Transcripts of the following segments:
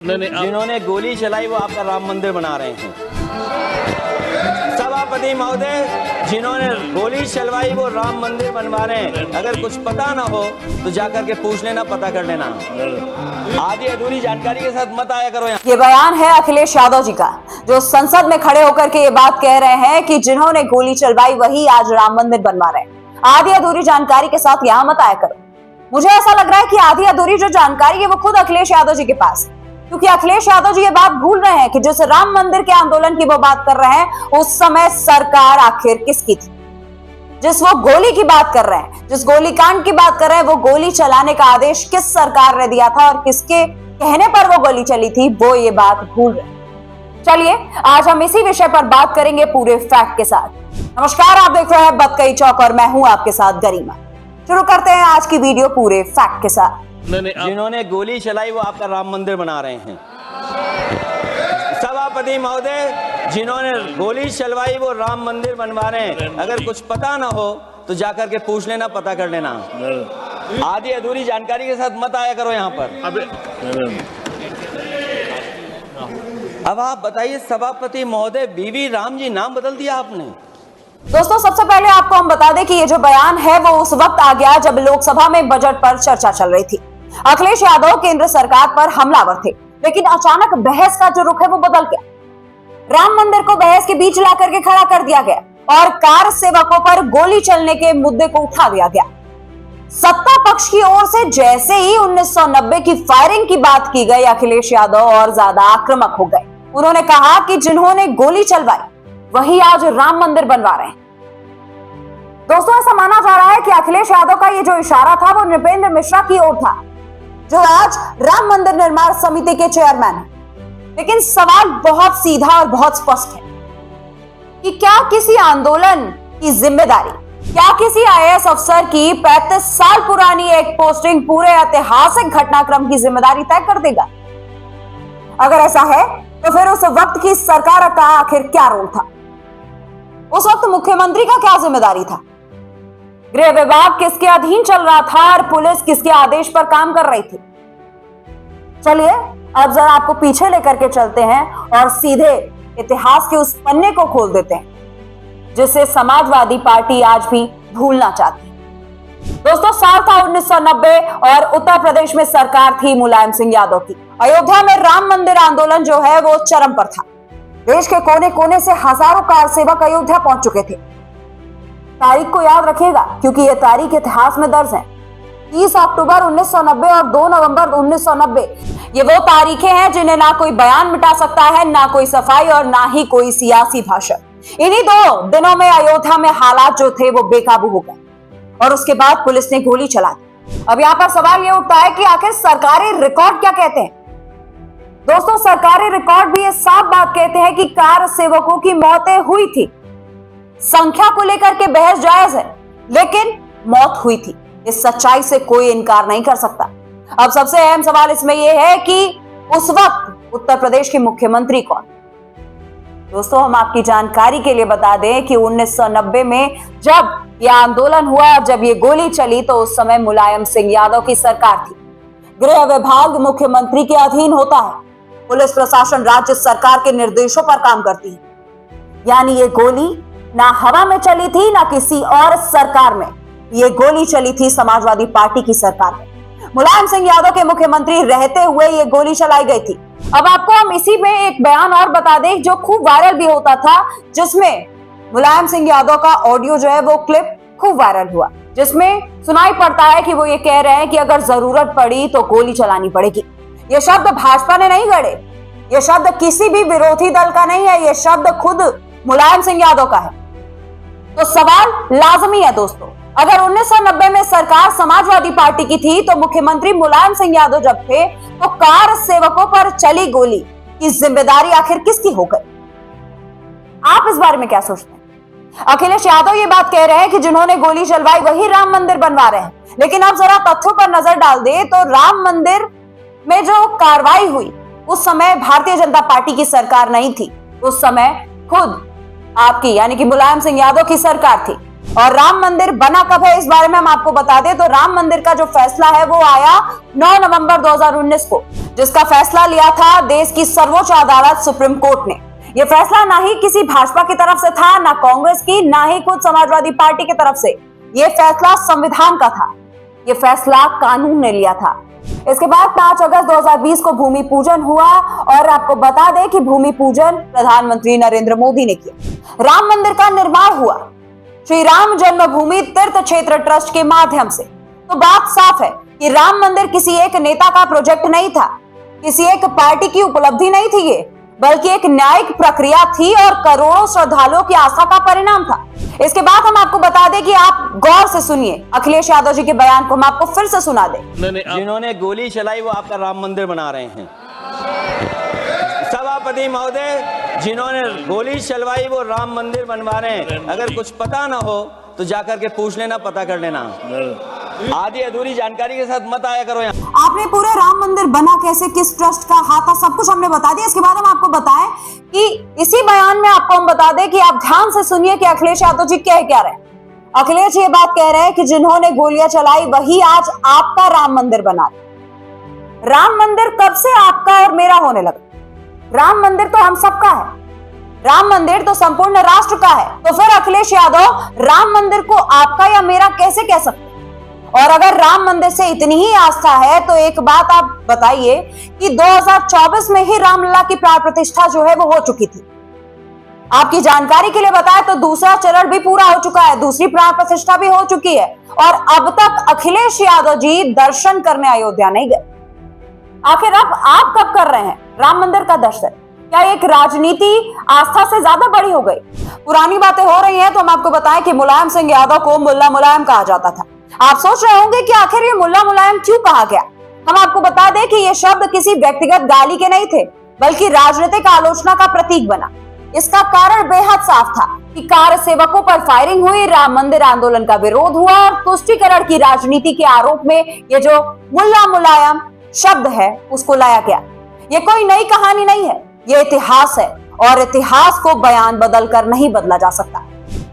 जिन्होंने गोली चलाई वो आपका राम मंदिर बना रहे हैं। सभापति महोदय, जिन्होंने गोली चलवाई वो राम मंदिर बनवा रहे हैं। अगर कुछ पता ना हो तो जाकर के पूछ लेना, पता कर लेना। आधी अधूरी जानकारी के साथ मत आया करो यहाँ। ये बयान है अखिलेश यादव जी का, जो संसद में खड़े होकर के ये बात कह रहे हैं कि जिन्होंने गोली चलवाई वही आज राम मंदिर बनवा रहे हैं। आधी अधूरी जानकारी के साथ यहाँ मत आया करो। मुझे ऐसा लग रहा है कि आधी अधूरी जो जानकारी है वो खुद अखिलेश यादव जी के पास, क्योंकि अखिलेश यादव जी ये बात भूल रहे हैं कि जिस राम मंदिर के आंदोलन की वो बात कर रहे हैं उस समय सरकार आखिर किसकी थी। जिस वो गोली की बात कर रहे हैं, जिस गोलीकांड की बात कर रहे हैं, वो गोली चलाने का आदेश किस सरकार ने दिया था और किसके कहने पर वो गोली चली थी, वो ये बात भूल रहे हैं। चलिए आज हम इसी विषय पर बात करेंगे पूरे फैक्ट के साथ। नमस्कार, आप देख रहे हैं बतकई चौक और मैं हूं आपके साथ गरिमा। शुरू करते हैं आज की वीडियो पूरे फैक्ट के साथ। जिन्होंने गोली चलाई वो आपका राम मंदिर बना रहे हैं। सभापति महोदय, जिन्होंने गोली चलवाई वो राम मंदिर बनवा रहे हैं। अगर कुछ पता ना हो तो जाकर के पूछ लेना, पता कर लेना। आधी अधूरी जानकारी के साथ मत आया करो यहाँ पर। अब आप बताइए सभापति महोदय, बीवी राम जी नाम बदल दिया आपने। दोस्तों, सबसे पहले आपको हम बता दें कि ये जो बयान है वो उस वक्त आ गया जब लोकसभा में बजट पर चर्चा चल रही थी। अखिलेश यादव केंद्र सरकार पर हमलावर थे, लेकिन अचानक बहस का जो रुख है वो बदल गया। राम मंदिर को बहस के बीच ला करके खड़ा कर दिया गया और कार सेवकों पर गोली चलने के मुद्दे को उठा दिया गया। सत्ता पक्ष की ओर से जैसे ही 1990 की फायरिंग की बात की गई, अखिलेश यादव और ज्यादा आक्रामक हो गए। उन्होंने कहा कि जिन्होंने गोली चलवाई वही आज राम मंदिर बनवा रहे हैं। दोस्तों, ऐसा माना जा रहा है कि अखिलेश यादव का ये जो इशारा था वो नृपेंद्र मिश्रा की ओर था, जो आज राम मंदिर निर्माण समिति के चेयरमैन हैं। लेकिन सवाल बहुत सीधा और बहुत स्पष्ट है कि क्या किसी आंदोलन की जिम्मेदारी, क्या किसी आईएएस अफसर की 35 साल पुरानी एक पोस्टिंग पूरे ऐतिहासिक घटनाक्रम की जिम्मेदारी तय कर देगा? अगर ऐसा है तो फिर उस वक्त की सरकार का आखिर क्या रोल था? उस वक्त मुख्यमंत्री का क्या जिम्मेदारी था? गृह विभाग किसके अधीन चल रहा था और पुलिस किसके आदेश पर काम कर रही थी? चलिए अब जरा आपको पीछे लेकर के चलते हैं और सीधे इतिहास के उस पन्ने को खोल देते हैं जिसे समाजवादी पार्टी आज भी भूलना चाहती है। दोस्तों, साल था 1990 और उत्तर प्रदेश में सरकार थी मुलायम सिंह यादव की। अयोध्या में राम मंदिर आंदोलन जो है वो चरम पर था। देश के कोने कोने से हजारों कार सेवक अयोध्या पहुंच चुके थे। तारीख को याद रखिएगा क्योंकि यह तारीख इतिहास में दर्ज है। 30 अक्टूबर 1990 और 2 नवंबर 1990 ये वो तारीखें हैं जिन्हें ना कोई बयान मिटा सकता है, ना कोई सफाई और ना ही कोई सियासी भाषण। इन्हीं 2 दिनों में अयोध्या में हालात जो थे वो बेकाबू हो गए और उसके बाद पुलिस ने गोली चला दी। अब यहाँ पर सवाल ये उठता है कि आखिर सरकारी रिकॉर्ड क्या कहते हैं? दोस्तों, सरकारी रिकॉर्ड भी ये साफ बात कहते हैं कि कार सेवकों की मौतें हुई थी। संख्या को लेकर के बहस जायज है, लेकिन मौत हुई थी, इस सच्चाई से कोई इनकार नहीं कर सकता। अब सबसे अहम सवाल इसमें यह है कि उस वक्त उत्तर प्रदेश के मुख्यमंत्री कौन? दोस्तों, हम आपकी जानकारी के लिए बता दें कि 1990 में जब यह आंदोलन हुआ, जब ये गोली चली, तो उस समय मुलायम सिंह यादव की सरकार थी। गृह विभाग मुख्यमंत्री के अधीन होता है। पुलिस प्रशासन राज्य सरकार के निर्देशों पर काम करती है। यानी ये गोली ना हवा में चली थी ना किसी और सरकार में, ये गोली चली थी समाजवादी पार्टी की सरकार में। मुलायम सिंह यादव के मुख्यमंत्री रहते हुए ये गोली चलाई गई थी। अब आपको हम इसी में एक बयान और बता दें जो खूब वायरल भी होता था, जिसमें मुलायम सिंह यादव का ऑडियो जो है वो क्लिप खूब वायरल हुआ, जिसमें सुनाई पड़ता है कि वो ये कह रहे हैं कि अगर जरूरत पड़ी तो गोली चलानी पड़ेगी। ये शब्द भाजपा ने नहीं गढ़े, ये शब्द किसी भी विरोधी दल का नहीं है, ये शब्द खुद मुलायम सिंह यादव का है। तो सवाल लाजमी है दोस्तों, अगर 1990 में सरकार समाजवादी पार्टी की थी तो मुख्यमंत्री मुलायम सिंह यादव जब थे तो कार सेवकों पर चली गोली की जिम्मेदारी आखिर किसकी हो गई? आप इस बारे में क्या सोचते हैं? अखिलेश यादव ये बात कह रहे हैं कि जिन्होंने गोली चलवाई वही राम मंदिर बनवा रहे हैं, लेकिन अब जरा तथ्यों पर नजर डाल दे तो राम मंदिर में जो कार्रवाई हुई उस समय भारतीय जनता पार्टी की सरकार नहीं थी, उस समय खुद आपकी यानी कि मुलायम सिंह यादव की सरकार थी। और राम मंदिर बना कब है, इस बारे में हम आपको बता दें तो राम मंदिर का जो फैसला है वो आया 9 नवंबर 2019 को, जिसका फैसला लिया था देश की सर्वोच्च अदालत सुप्रीम कोर्ट ने। यह फैसला ना ही किसी भाजपा की तरफ से था, ना कांग्रेस की, ना ही खुद समाजवादी पार्टी की तरफ से। यह फैसला संविधान का था, यह फैसला कानून ने लिया था। इसके बाद 5 अगस्त 2020 को भूमि पूजन हुआ और आपको बता दें कि भूमि पूजन प्रधानमंत्री नरेंद्र मोदी ने किया। राम मंदिर का निर्माण हुआ श्री राम जन्मभूमि तीर्थ क्षेत्र ट्रस्ट के माध्यम से। तो बात साफ है कि राम मंदिर किसी एक नेता का प्रोजेक्ट नहीं था, किसी एक पार्टी की उपलब्धि नहीं थी ये, बल्कि एक न्यायिक प्रक्रिया थी और करोड़ों श्रद्धालुओं की आस्था का परिणाम था। इसके बाद हम आपको बता दें कि आप गौर से सुनिए अखिलेश यादव जी के बयान को, हम आपको फिर से सुना दें। जिन्होंने गोली चलाई वो आपका राम मंदिर बना रहे हैं। सभापति महोदय, जिन्होंने गोली चलवाई वो राम मंदिर बनवा रहे हैं। अगर कुछ पता ना हो तो जाकर के पूछ लेना, पता कर लेना। आधी अधूरी जानकारी के साथ मत आया करो यहाँ। आपने पूरे राम मंदिर बना कैसे, किस ट्रस्ट का हाथ था, सब कुछ हमने बता दिया। इसके बाद हम आपको बताएं कि इसी बयान में आपको हम बता दें कि आप ध्यान से सुनिए कि अखिलेश यादव जी क्या कह रहे हैं। अखिलेश ये बात कह रहे हैं कि जिन्होंने गोलियां चलाई वही आज आपका राम मंदिर बना रहे। राम मंदिर कब से आपका और मेरा होने लगा? राम मंदिर तो हम सबका है, राम मंदिर तो संपूर्ण राष्ट्र का है। तो फिर अखिलेश यादव राम मंदिर को आपका या मेरा कैसे कह सकते? और अगर राम मंदिर से इतनी ही आस्था है तो एक बात आप बताइए कि 2024 में ही रामलला की प्राण प्रतिष्ठा जो है वो हो चुकी थी। आपकी जानकारी के लिए बताएं तो दूसरा चरण भी पूरा हो चुका है, दूसरी प्राण प्रतिष्ठा भी हो चुकी है और अब तक अखिलेश यादव जी दर्शन करने अयोध्या नहीं गए। आखिर अब आप कब कर रहे हैं राम मंदिर का दर्शन? क्या एक राजनीति आस्था से ज्यादा बड़ी हो गई? पुरानी बातें हो रही हैं तो हम आपको बताएं कि मुलायम सिंह यादव को मुल्ला मुलायम कहा जाता था। आप सोच रहे होंगे कि आखिर ये मुल्ला मुलायम क्यों कहा गया। हम आपको बता दें कि ये शब्द किसी व्यक्तिगत गाली के नहीं थे, बल्कि राजनीतिक आलोचना का प्रतीक बना। इसका कारण बेहद साफ था कि कार सेवकों पर फायरिंग हुई, राम मंदिर आंदोलन का विरोध हुआ और तुष्टीकरण की राजनीति के आरोप में ये जो मुल्ला मुलायम शब्द है उसको लाया गया। ये कोई नई कहानी नहीं है, ये इतिहास है और इतिहास को बयान बदल कर नहीं बदला जा सकता।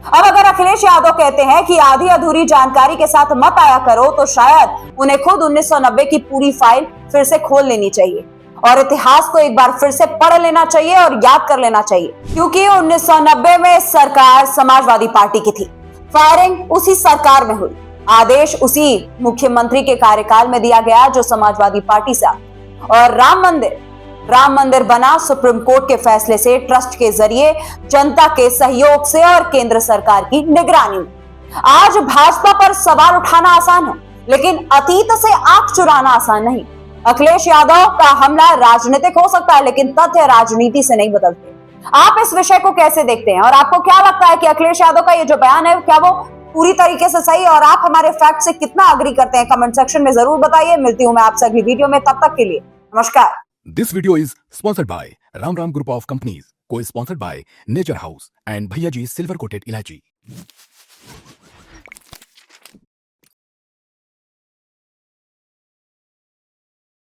अब अगर अखिलेश यादव कहते हैं कि आधी अधूरी जानकारी के साथ मत आया करो तो शायद उन्हें खुद 1990 की पूरी फाइल फिर से खोल लेनी चाहिए और इतिहास को एक बार फिर से पढ़ लेना चाहिए और याद कर लेना चाहिए, क्योंकि 1990 में सरकार समाजवादी पार्टी की थी, फायरिंग उसी सरकार में हुई, आदेश उसी मुख्यमंत्री के कार्यकाल में दिया गया जो समाजवादी पार्टी से और राम मंदिर बना सुप्रीम कोर्ट के फैसले से, ट्रस्ट के जरिए, जनता के सहयोग से और केंद्र सरकार की निगरानी में। आज भाजपा पर सवाल उठाना आसान है, लेकिन अतीत से आंख चुराना आसान नहीं। अखिलेश यादव का हमला राजनीतिक हो सकता है, लेकिन तथ्य राजनीति से नहीं बदलते। आप इस विषय को कैसे देखते हैं और आपको क्या लगता है कि अखिलेश यादव का ये जो बयान है क्या वो पूरी तरीके से सही, और आप हमारे फैक्ट से कितना अग्री करते हैं कमेंट सेक्शन में जरूर बताइए। मिलती हूं मैं आपसे अगली वीडियो में, तब तक के लिए नमस्कार। This video is sponsored by Ram Group of Companies, co-sponsored by Nature House and Bhaiya Ji Silver Coated Ilachi.